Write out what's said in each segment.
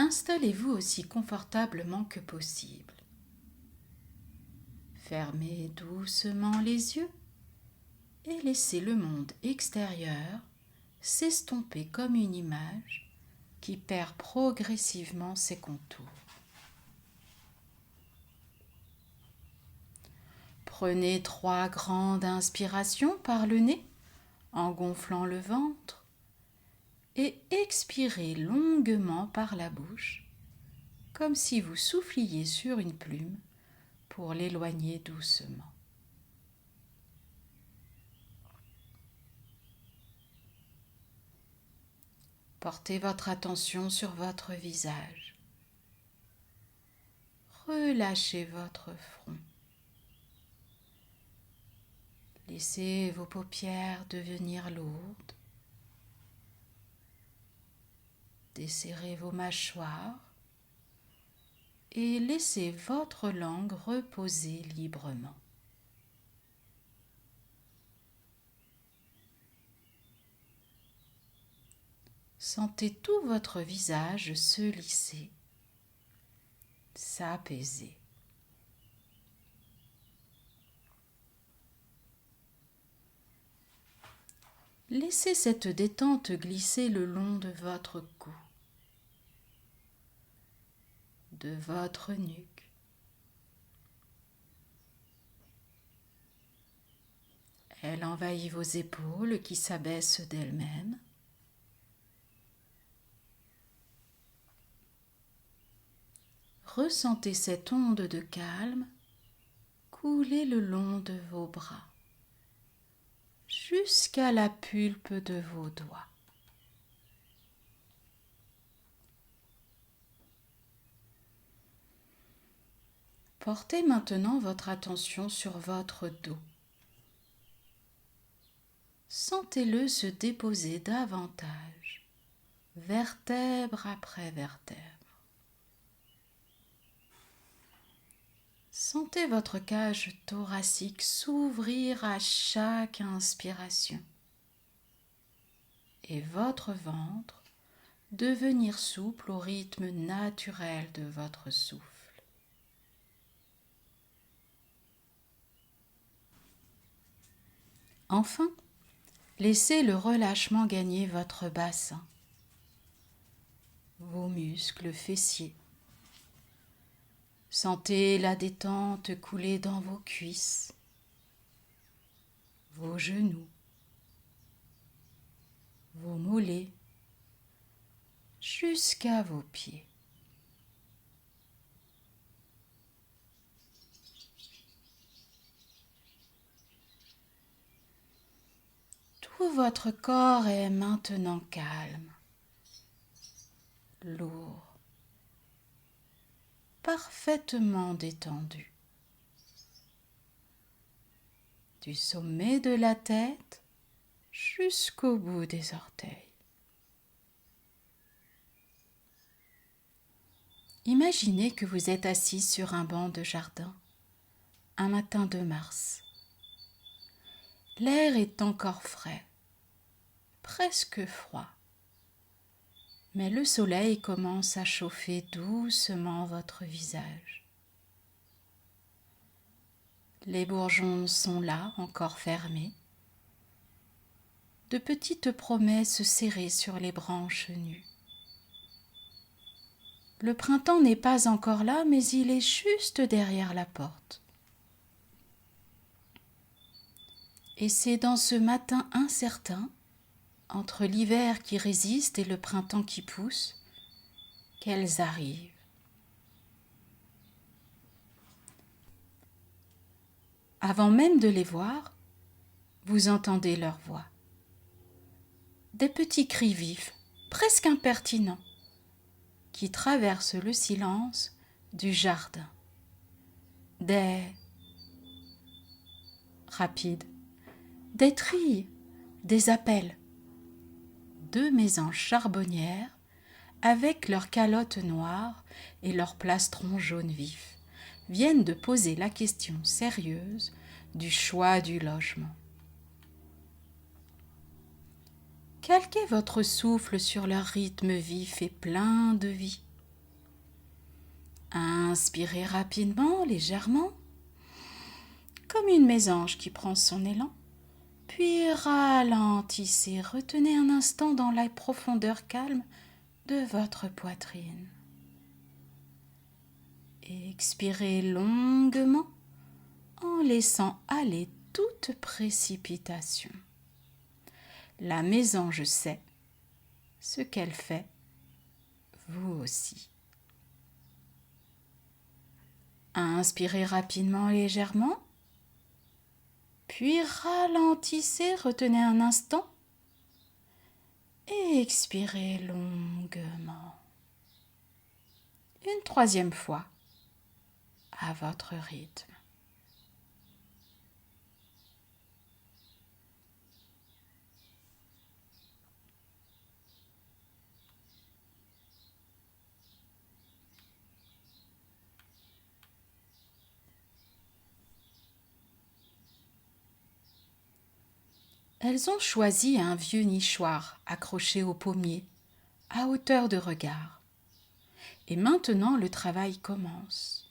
Installez-vous aussi confortablement que possible. Fermez doucement les yeux et laissez le monde extérieur s'estomper comme une image qui perd progressivement ses contours. Prenez 3 grandes inspirations par le nez en gonflant le ventre et expirez longuement par la bouche comme si vous souffliez sur une plume pour l'éloigner doucement. Portez votre attention sur votre visage. Relâchez votre front. Laissez vos paupières devenir lourdes. Desserrez vos mâchoires et laissez votre langue reposer librement. Sentez tout votre visage se lisser, s'apaiser. Laissez cette détente glisser le long de votre cou, de votre nuque. Elle envahit vos épaules qui s'abaissent d'elles-mêmes. Ressentez cette onde de calme couler le long de vos bras, jusqu'à la pulpe de vos doigts. Portez maintenant votre attention sur votre dos. Sentez-le se déposer davantage, vertèbre après vertèbre. Sentez votre cage thoracique s'ouvrir à chaque inspiration et votre ventre devenir souple au rythme naturel de votre souffle. Enfin, laissez le relâchement gagner votre bassin, vos muscles fessiers. Sentez la détente couler dans vos cuisses, vos genoux, vos mollets, jusqu'à vos pieds. Tout votre corps est maintenant calme, lourd, parfaitement détendu. Du sommet de la tête jusqu'au bout des orteils. Imaginez que vous êtes assis sur un banc de jardin, un matin de mars. L'air est encore frais, presque froid, mais le soleil commence à chauffer doucement votre visage. Les bourgeons sont là, encore fermés, de petites promesses serrées sur les branches nues. Le printemps n'est pas encore là, mais il est juste derrière la porte. Et c'est dans ce matin incertain, entre l'hiver qui résiste et le printemps qui pousse, qu'elles arrivent. Avant même de les voir, vous entendez leur voix. Des petits cris vifs, presque impertinents, qui traversent le silence du jardin. Des rapides, des trilles, des appels. 2 mésanges charbonnières, avec leurs calottes noires et leurs plastrons jaunes vifs, viennent de poser la question sérieuse du choix du logement. Calquez votre souffle sur leur rythme vif et plein de vie. Inspirez rapidement, légèrement, comme une mésange qui prend son élan. Puis ralentissez, retenez un instant dans la profondeur calme de votre poitrine. Expirez longuement en laissant aller toute précipitation. La mésange sait ce qu'elle fait, vous aussi. Inspirez rapidement, légèrement, puis ralentissez, retenez un instant et expirez longuement. Une troisième fois, à votre rythme. Elles ont choisi un vieux nichoir accroché au pommier, à hauteur de regard. Et maintenant le travail commence.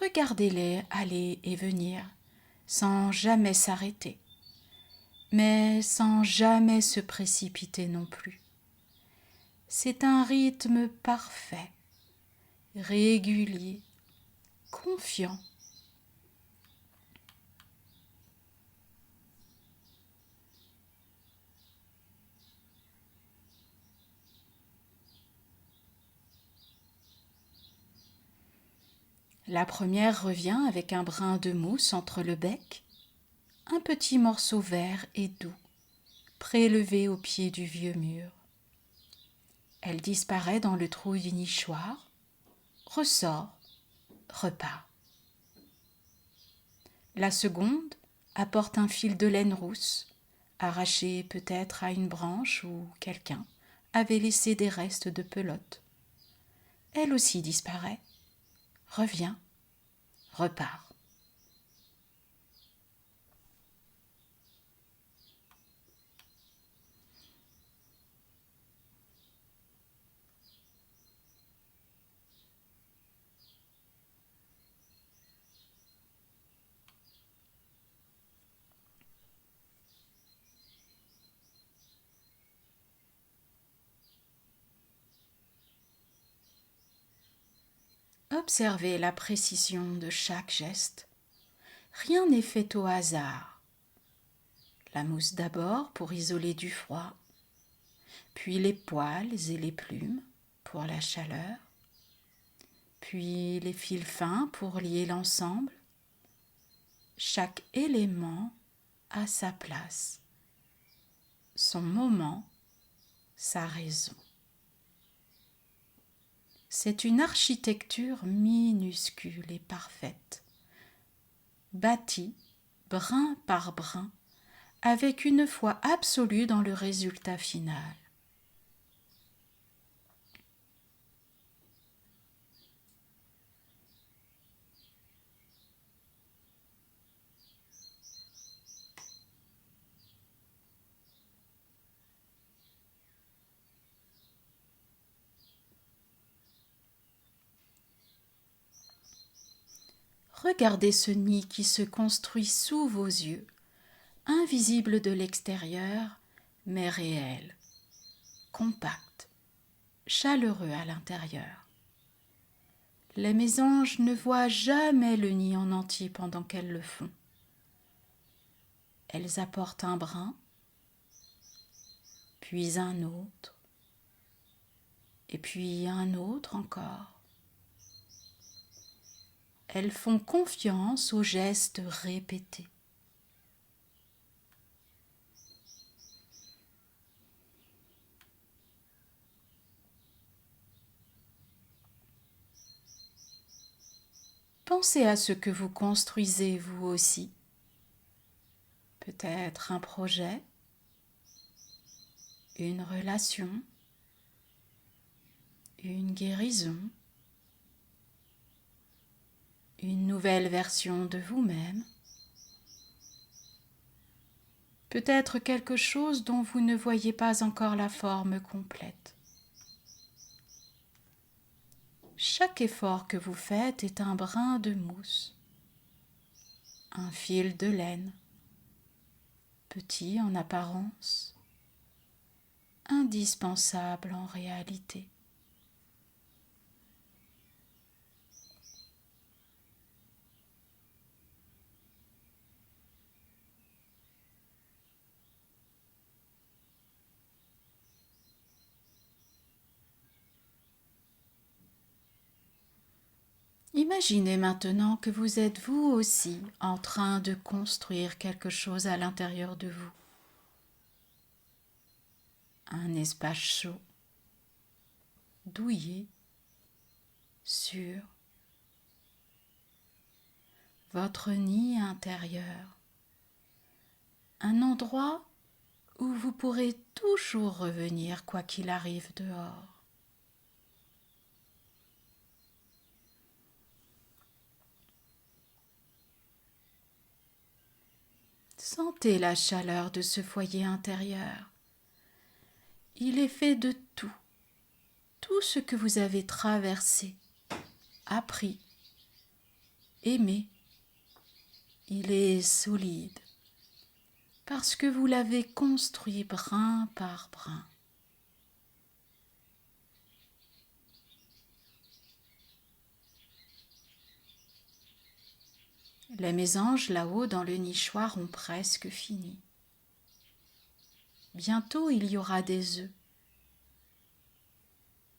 Regardez-les aller et venir, sans jamais s'arrêter, mais sans jamais se précipiter non plus. C'est un rythme parfait, régulier, confiant. La première revient avec un brin de mousse entre le bec, un petit morceau vert et doux, prélevé au pied du vieux mur. Elle disparaît dans le trou du nichoir, ressort, repart. La seconde apporte un fil de laine rousse, arraché peut-être à une branche où quelqu'un avait laissé des restes de pelote. Elle aussi disparaît, revient, repart. Observez la précision de chaque geste. Rien n'est fait au hasard. La mousse d'abord pour isoler du froid, puis les poils et les plumes pour la chaleur, puis les fils fins pour lier l'ensemble. Chaque élément a sa place, son moment, sa raison. C'est une architecture minuscule et parfaite, bâtie brin par brin, avec une foi absolue dans le résultat final. Regardez ce nid qui se construit sous vos yeux, invisible de l'extérieur, mais réel, compact, chaleureux à l'intérieur. Les mésanges ne voient jamais le nid en entier pendant qu'elles le font. Elles apportent un brin, puis un autre, et puis un autre encore. Elles font confiance aux gestes répétés. Pensez à ce que vous construisez vous aussi. Peut-être un projet, une relation, une guérison, une nouvelle version de vous-même. Peut-être quelque chose dont vous ne voyez pas encore la forme complète. Chaque effort que vous faites est un brin de mousse, un fil de laine, petit en apparence, indispensable en réalité. Imaginez maintenant que vous êtes vous aussi en train de construire quelque chose à l'intérieur de vous. Un espace chaud, douillet, sûr. Votre nid intérieur. Un endroit où vous pourrez toujours revenir quoi qu'il arrive dehors. Sentez la chaleur de ce foyer intérieur. Il est fait de tout ce que vous avez traversé, appris, aimé. Il est solide parce que vous l'avez construit brin par brin. Les mésanges là-haut dans le nichoir ont presque fini. Bientôt il y aura des œufs.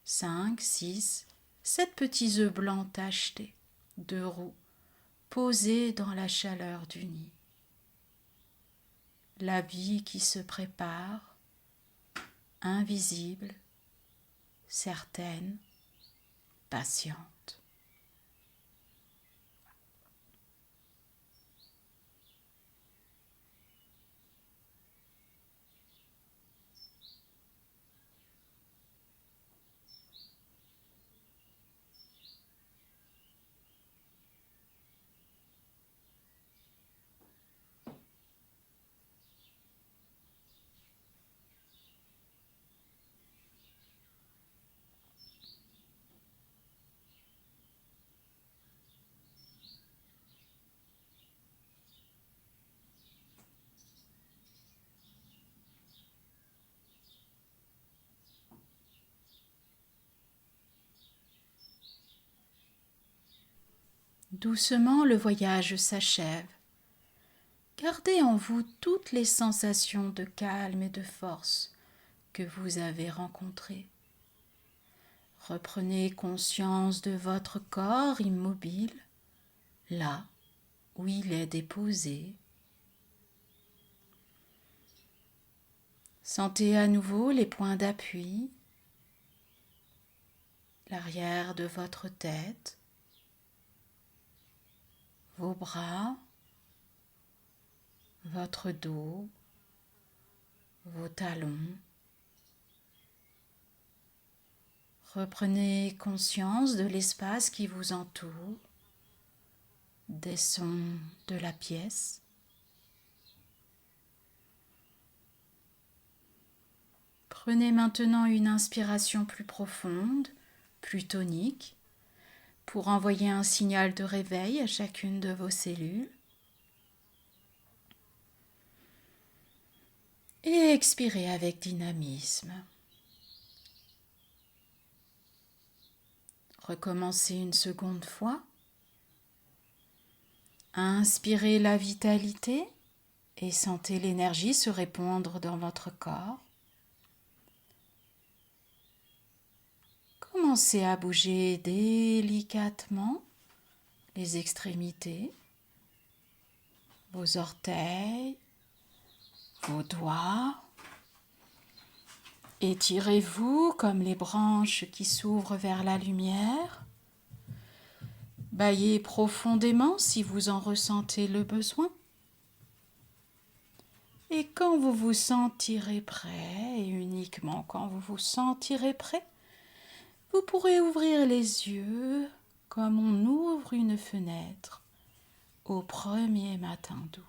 5, 6, 7 petits œufs blancs tachetés, 2 roux, posés dans la chaleur du nid. La vie qui se prépare, invisible, certaine, patiente. Doucement, le voyage s'achève. Gardez en vous toutes les sensations de calme et de force que vous avez rencontrées. Reprenez conscience de votre corps immobile, là où il est déposé. Sentez à nouveau les points d'appui, l'arrière de votre tête, vos bras, votre dos, vos talons. Reprenez conscience de l'espace qui vous entoure, des sons de la pièce. Prenez maintenant une inspiration plus profonde, plus tonique, pour envoyer un signal de réveil à chacune de vos cellules. Et expirez avec dynamisme. Recommencez une seconde fois. Inspirez la vitalité et sentez l'énergie se répandre dans votre corps. Commencez à bouger délicatement les extrémités, vos orteils, vos doigts. Étirez-vous comme les branches qui s'ouvrent vers la lumière. Bâillez profondément si vous en ressentez le besoin. Et quand vous vous sentirez prêt, et uniquement quand vous vous sentirez prêt, vous pourrez ouvrir les yeux comme on ouvre une fenêtre au premier matin d'août.